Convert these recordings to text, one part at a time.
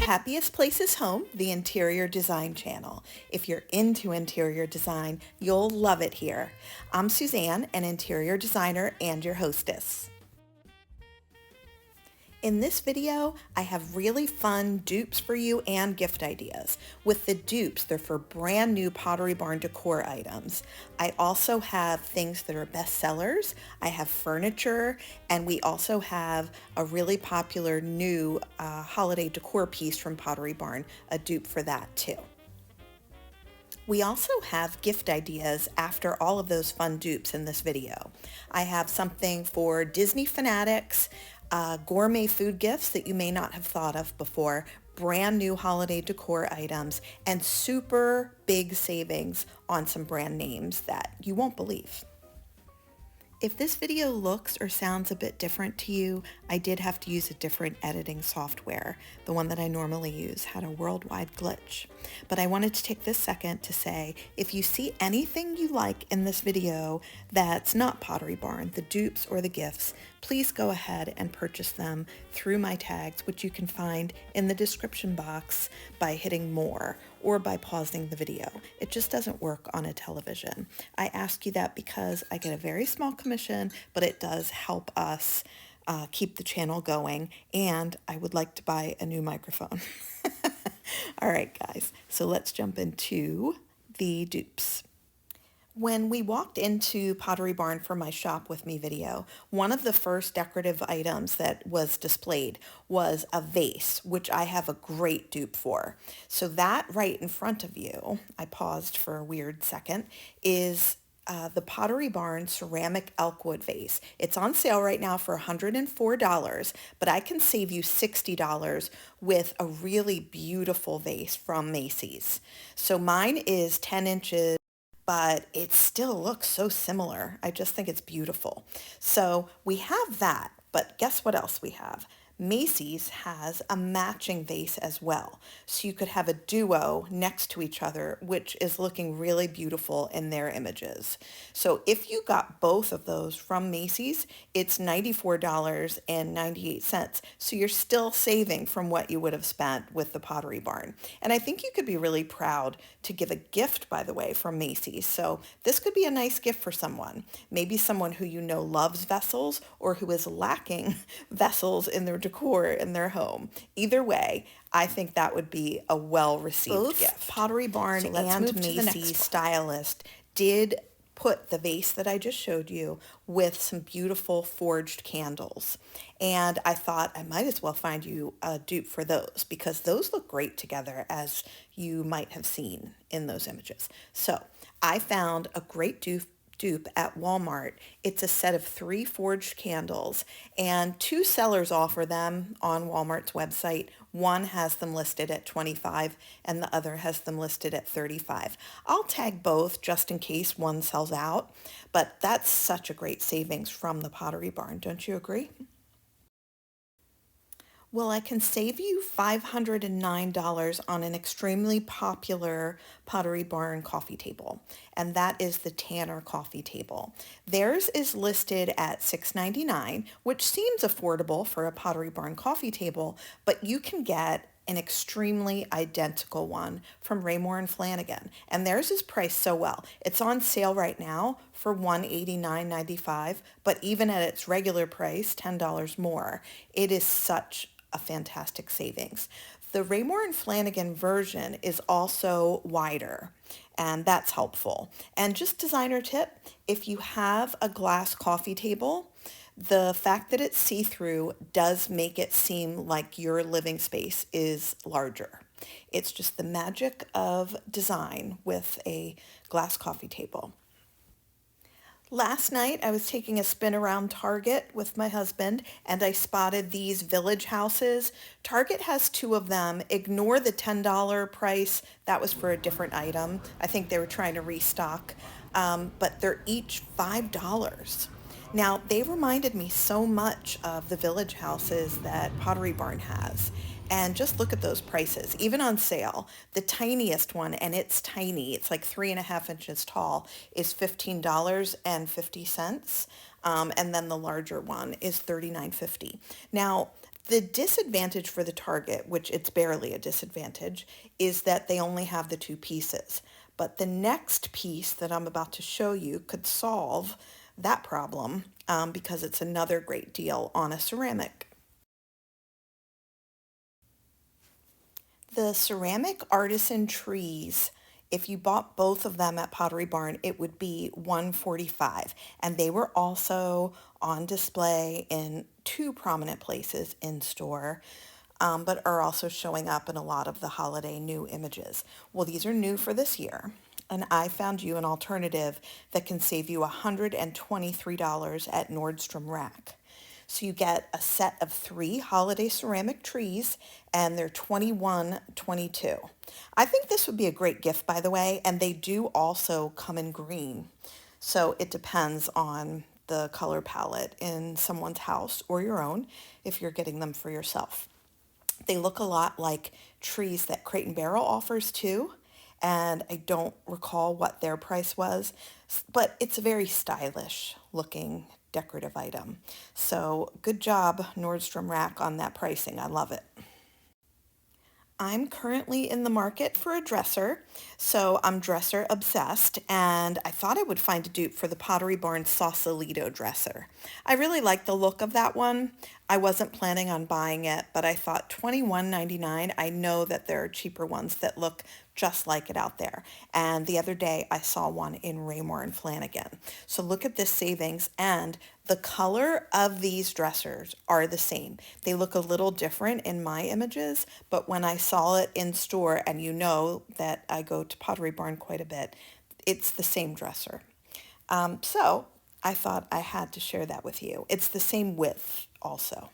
Happiest Place is Home, the interior design channel. If you're into interior design, you'll love it here. I'm Suzanne, an interior designer and your hostess. In this video, I have really fun dupes for you and gift ideas. With the dupes, they're for brand new Pottery Barn decor items. I also have things that are bestsellers. I have furniture, and we also have a really popular new holiday decor piece from Pottery Barn, a dupe for that too. We also have gift ideas after all of those fun dupes in this video. I have something for Disney fanatics, gourmet food gifts that you may not have thought of before, brand new holiday decor items, and super big savings on some brand names that you won't believe. If this video looks or sounds a bit different to you, I did have to use a different editing software. The one that I normally use had a worldwide glitch. But I wanted to take this second to say, if you see anything you like in this video that's not Pottery Barn, the dupes or the gifts, please go ahead and purchase them through my tags, which you can find in the description box by hitting more or by pausing the video. It just doesn't work on a television. I ask you that because I get a very small commission, but it does help us keep the channel going, and I would like to buy a new microphone. All right, guys, so let's jump into the dupes. When we walked into Pottery Barn for my Shop With Me video, one of the first decorative items that was displayed was a vase, which I have a great dupe for. So that right in front of you, I paused for a weird second, is the Pottery Barn ceramic elkwood vase. It's on sale right now for $104, but I can save you $60 with a really beautiful vase from Macy's. So mine is 10 inches, but it still looks so similar. I just think it's beautiful. So we have that, but guess what else we have? Macy's has a matching vase as well. So you could have a duo next to each other, which is looking really beautiful in their images. So if you got both of those from Macy's, it's $94.98. So you're still saving from what you would have spent with the Pottery Barn. And I think you could be really proud to give a gift, by the way, from Macy's. So this could be a nice gift for someone. Maybe someone who you know loves vessels or who is lacking vessels in their decor in their home. Either way, I think that would be a well-received gift. Pottery Barn and Macy's stylist did put the vase that I just showed you with some beautiful forged candles. And I thought I might as well find you a dupe for those because those look great together, as you might have seen in those images. So I found a great dupe at Walmart. It's a set of 3 forged candles, and 2 sellers offer them on Walmart's website. One has them listed at $25 and the other has them listed at $35. I'll tag both just in case one sells out, but that's such a great savings from the Pottery Barn. Don't you agree? Well, I can save you $509 on an extremely popular Pottery Barn coffee table, and that is the Tanner coffee table. Theirs is listed at $6.99, which seems affordable for a Pottery Barn coffee table, but you can get an extremely identical one from Raymore and Flanigan, and theirs is priced so well. It's on sale right now for $189.95, but even at its regular price, $10 more, it is such a fantastic savings. The Raymore and Flanigan version is also wider, and that's helpful. And just designer tip, if you have a glass coffee table, the fact that it's see-through does make it seem like your living space is larger. It's just the magic of design with a glass coffee table. Last night, I was taking a spin around Target with my husband, and I spotted these village houses. Target has 2 of them. Ignore the $10 price. That was for a different item. I think they were trying to restock, but they're each $5. Now, they reminded me so much of the village houses that Pottery Barn has. And just look at those prices, even on sale. The tiniest one, and it's tiny, it's like 3.5 inches tall, is $15.50. And then the larger one is $39.50. Now, The disadvantage for the Target, which it's barely a disadvantage, is that they only have the two pieces. But the next piece that I'm about to show you could solve that problem because it's another great deal on a ceramic. The ceramic artisan trees, if you bought both of them at Pottery Barn, it would be $145. And they were also on display in two prominent places in store, but are also showing up in a lot of the holiday new images. Well, these are new for this year. And I found you an alternative that can save you $123 at Nordstrom Rack. So you get a set of 3 holiday ceramic trees and they're 21.22. I think this would be a great gift, by the way, and they do also come in green. So it depends on the color palette in someone's house or your own if you're getting them for yourself. They look a lot like trees that Crate and Barrel offers too, and I don't recall what their price was, but it's a very stylish looking decorative item. So good job, Nordstrom Rack, on that pricing. I love it. I'm currently in the market for a dresser, so I'm dresser obsessed, and I thought I would find a dupe for the Pottery Barn Sausalito dresser. I really like the look of that one. I wasn't planning on buying it, but I thought $21.99. I know that there are cheaper ones that look just like it out there. And the other day I saw one in Raymore and Flanagan. So look at this savings, and the color of these dressers are the same. They look a little different in my images, but when I saw it in store, and you know that I go to Pottery Barn quite a bit, it's the same dresser. So I thought I had to share that with you. It's the same width also.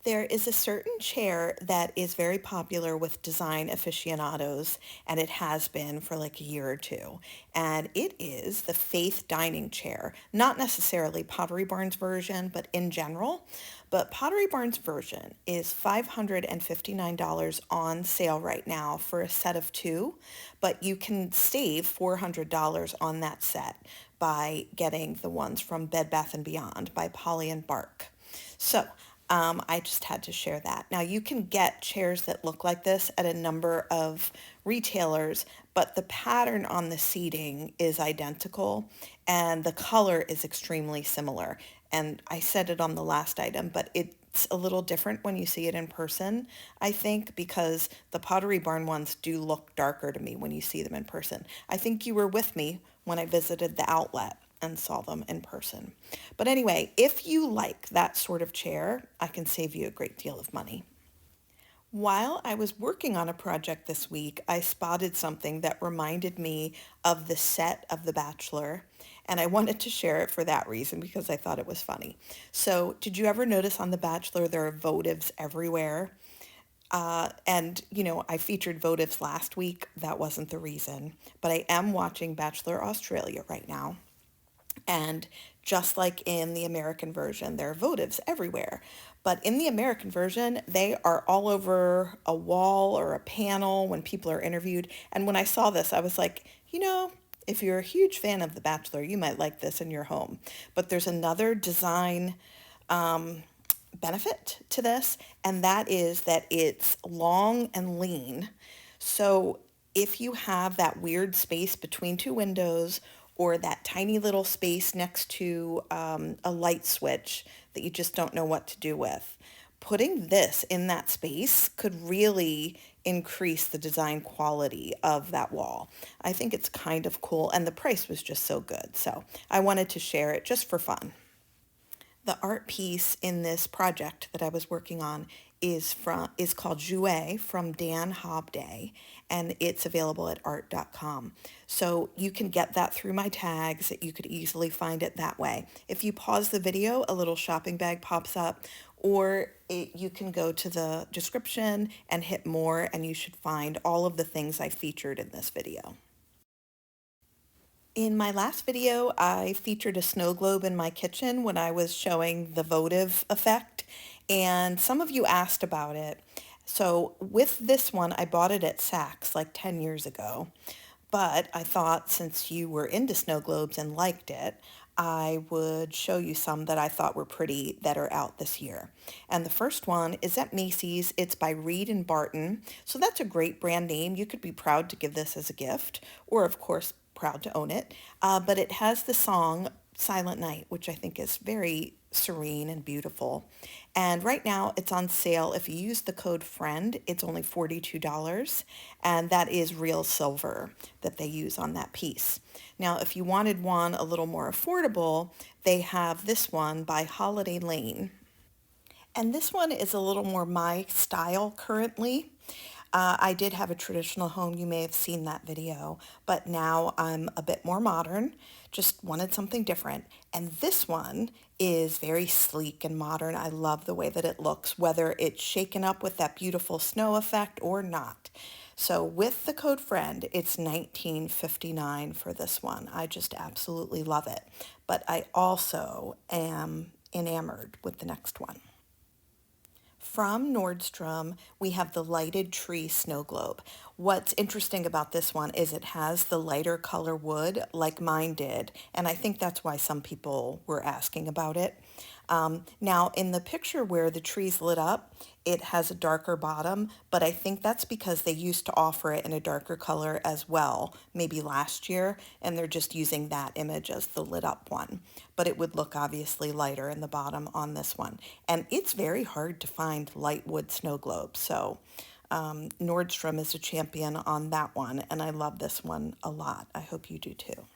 There is a certain chair that is very popular with design aficionados, and it has been for like a year or two. And it is the Faith Dining Chair. Not necessarily Pottery Barn's version, but in general. But Pottery Barn's version is $559 on sale right now for a set of 2, but you can save $400 on that set by getting the ones from Bed Bath & Beyond by Polly and Bark. So I just had to share that. Now you can get chairs that look like this at a number of retailers, but the pattern on the seating is identical and the color is extremely similar. And I said it on the last item, but it's a little different when you see it in person, I think, because the Pottery Barn ones do look darker to me when you see them in person. I think you were with me when I visited the outlet and saw them in person. But anyway, if you like that sort of chair, I can save you a great deal of money. While I was working on a project this week, I spotted something that reminded me of the set of The Bachelor, and I wanted to share it for that reason because I thought it was funny. So, did you ever notice on The Bachelor there are votives everywhere? I featured votives last week. That wasn't the reason, but I am watching Bachelor Australia right now. And just like in the American version, there are votives everywhere. But in the American version, they are all over a wall or a panel when people are interviewed. And when I saw this, I was like, if you're a huge fan of The Bachelor, you might like this in your home. But there's another design benefit to this, and that is that it's long and lean. So if you have that weird space between two windows or that tiny little space next to a light switch that you just don't know what to do with, putting this in that space could really increase the design quality of that wall. I think it's kind of cool, and the price was just so good. So I wanted to share it just for fun. The art piece in this project that I was working on is called Jouet from Dan Hobday, and it's available at art.com. So you can get that through my tags. You could easily find it that way. If you pause the video, a little shopping bag pops up, or you can go to the description and hit more, and you should find all of the things I featured in this video. In my last video, I featured a snow globe in my kitchen when I was showing the votive effect, and some of you asked about it. So with this one, I bought it at Saks like 10 years ago, but I thought since you were into snow globes and liked it, I would show you some that I thought were pretty that are out this year. And the first one is at Macy's. It's by Reed and Barton. So that's a great brand name. You could be proud to give this as a gift, or of course, proud to own it. But it has the song Silent Night, which I think is very serene and beautiful. And right now it's on sale. If you use the code FRIEND, it's only $42. And that is real silver that they use on that piece. Now, if you wanted one a little more affordable, they have this one by Holiday Lane. And this one is a little more my style currently. I did have a traditional home. You may have seen that video, but now I'm a bit more modern. Just wanted something different. And this one is very sleek and modern. I love the way that it looks, whether it's shaken up with that beautiful snow effect or not. So with the code FRIEND, it's $19.59 for this one. I just absolutely love it. But I also am enamored with the next one. From Nordstrom, we have the lighted tree snow globe. What's interesting about this one is it has the lighter color wood like mine did, and I think that's why some people were asking about it. Now, in the picture where the tree's lit up, it has a darker bottom, but I think that's because they used to offer it in a darker color as well, maybe last year, and they're just using that image as the lit up one. But it would look obviously lighter in the bottom on this one. And it's very hard to find light wood snow globes, so Nordstrom is a champion on that one, and I love this one a lot. I hope you do too.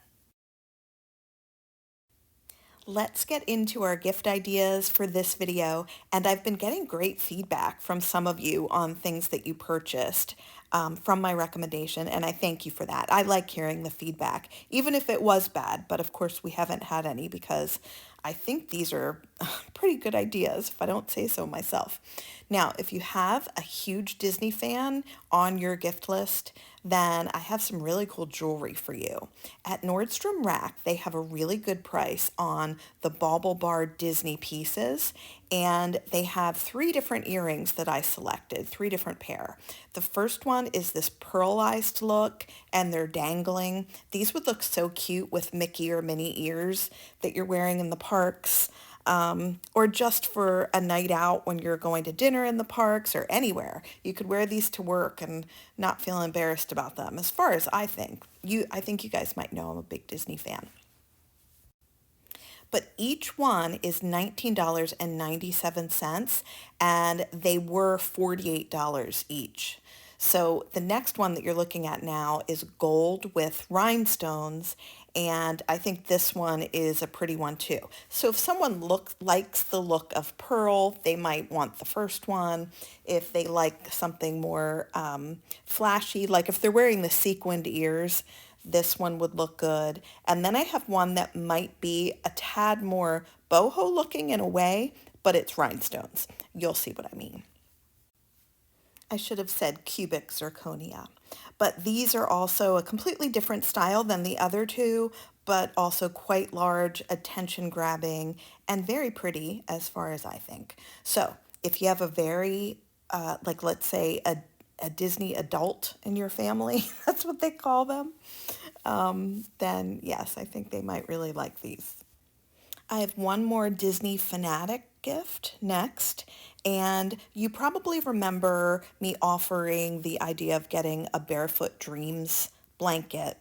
Let's get into our gift ideas for this video, and I've been getting great feedback from some of you on things that you purchased from my recommendation, and I thank you for that. I like hearing the feedback, even if it was bad, but of course we haven't had any because I think these are pretty good ideas, if I don't say so myself. Now, if you have a huge Disney fan on your gift list, then I have some really cool jewelry for you. At Nordstrom Rack, they have a really good price on the Bauble Bar Disney pieces, and they have 3 different earrings that I selected, 3 different pair. The first one is this pearlized look, and they're dangling. These would look so cute with Mickey or Minnie ears that you're wearing in the parks. Or just for a night out when you're going to dinner in the parks or anywhere. You could wear these to work and not feel embarrassed about them. As far as I think, I think you guys might know I'm a big Disney fan. But each one is $19.97, and they were $48 each. So the next one that you're looking at now is gold with rhinestones, and I think this one is a pretty one too. So if someone likes the look of pearl, they might want the first one. If they like something more flashy, like if they're wearing the sequined ears, this one would look good. And then I have one that might be a tad more boho looking in a way, but it's rhinestones. You'll see what I mean. I should have said cubic zirconia. But these are also a completely different style than the other two, but also quite large, attention grabbing, and very pretty as far as I think. So if you have a very, like let's say a Disney adult in your family, that's what they call them, then yes, I think they might really like these. I have one more Disney fanatic gift next, and you probably remember me offering the idea of getting a Barefoot Dreams blanket.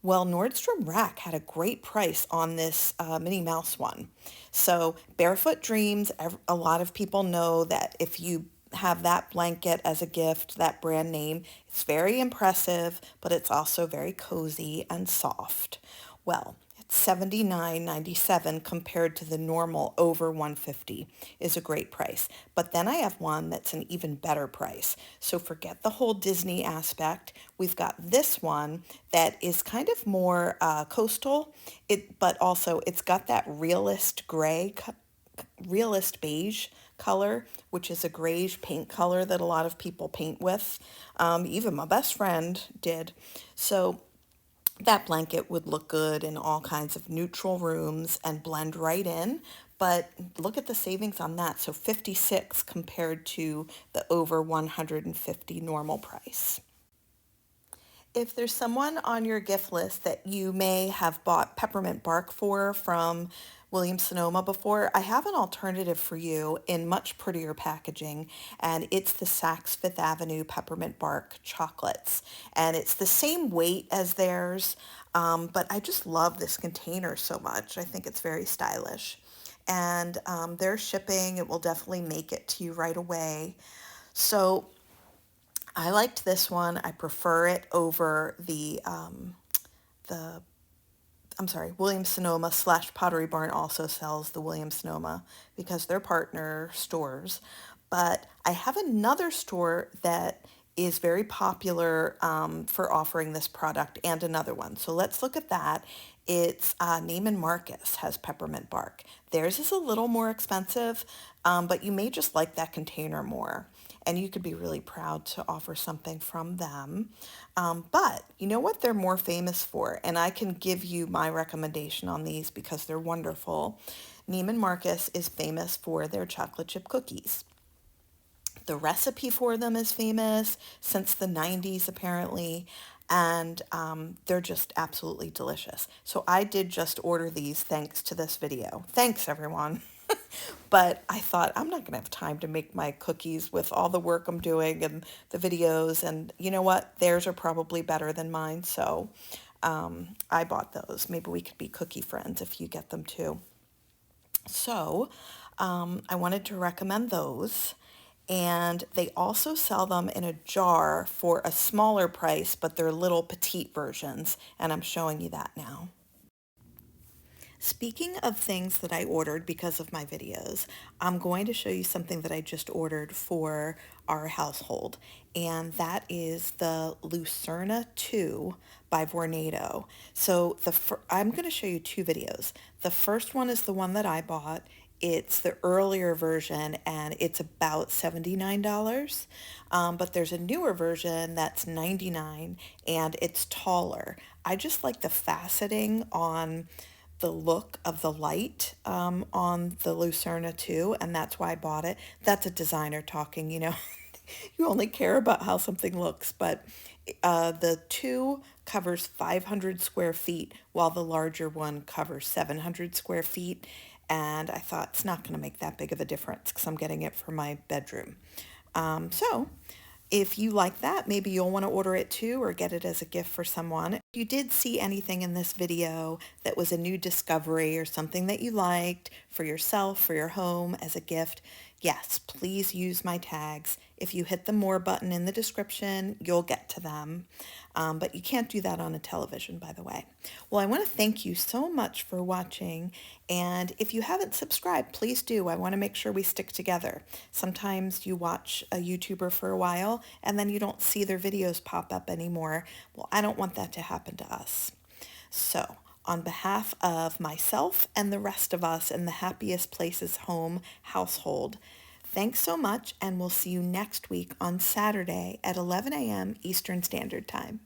Well, Nordstrom Rack had a great price on this Minnie Mouse one. So Barefoot Dreams, a lot of people know that if you have that blanket as a gift, that brand name, it's very impressive, but it's also very cozy and soft. Well, $79.97 compared to the normal over $150 is a great price. But then I have one that's an even better price. So forget the whole Disney aspect. We've got this one that is kind of more coastal, but also it's got that realist beige color, which is a grayish paint color that a lot of people paint with. Even my best friend did. So that blanket would look good in all kinds of neutral rooms and blend right in, but look at the savings on that. So 56 compared to the over 150 normal price. If there's someone on your gift list that you may have bought peppermint bark for from Williams-Sonoma before, I have an alternative for you in much prettier packaging, and it's the Saks Fifth Avenue peppermint bark chocolates. And it's the same weight as theirs, but I just love this container so much. I think it's very stylish. And their shipping, it will definitely make it to you right away. So I liked this one. I prefer it over the I'm sorry, Williams-Sonoma / Pottery Barn also sells the Williams-Sonoma because they're partner stores. But I have another store that is very popular for offering this product, and another one. So let's look at that. It's Neiman Marcus has peppermint bark. Theirs is a little more expensive, but you may just like that container more. And you could be really proud to offer something from them. But you know what they're more famous for? And I can give you my recommendation on these because they're wonderful. Neiman Marcus is famous for their chocolate chip cookies. The recipe for them is famous since the 90s, apparently, and they're just absolutely delicious. So I did just order these thanks to this video. Thanks, everyone. But I thought I'm not going to have time to make my cookies with all the work I'm doing and the videos. And you know what? Theirs are probably better than mine. So I bought those. Maybe we could be cookie friends if you get them too. So I wanted to recommend those. And they also sell them in a jar for a smaller price, but they're little petite versions. And I'm showing you that now. Speaking of things that I ordered because of my videos, I'm going to show you something that I just ordered for our household, and that is the Lucerna 2 by Vornado. So I'm going to show you two videos. The first one is the one that I bought. It's the earlier version, and it's about $79. But there's a newer version that's $99, and it's taller. I just like the faceting on the look of the light on the Lucerna 2, and that's why I bought it. That's a designer talking, you know. You only care about how something looks, but the 2 covers 500 square feet, while the larger one covers 700 square feet, and I thought it's not going to make that big of a difference because I'm getting it for my bedroom. So if you like that, maybe you'll want to order it too or get it as a gift for someone. If you did see anything in this video that was a new discovery or something that you liked for yourself, for your home, as a gift, yes, please use my tags. If you hit the more button in the description, you'll get to them. But you can't do that on a television, by the way. Well, I want to thank you so much for watching. And if you haven't subscribed, please do. I want to make sure we stick together. Sometimes you watch a YouTuber for a while and then you don't see their videos pop up anymore. Well, I don't want that to happen to us. So, on behalf of myself and the rest of us in the Happiest Places Home household, thanks so much, and we'll see you next week on Saturday at 11 a.m. Eastern Standard Time.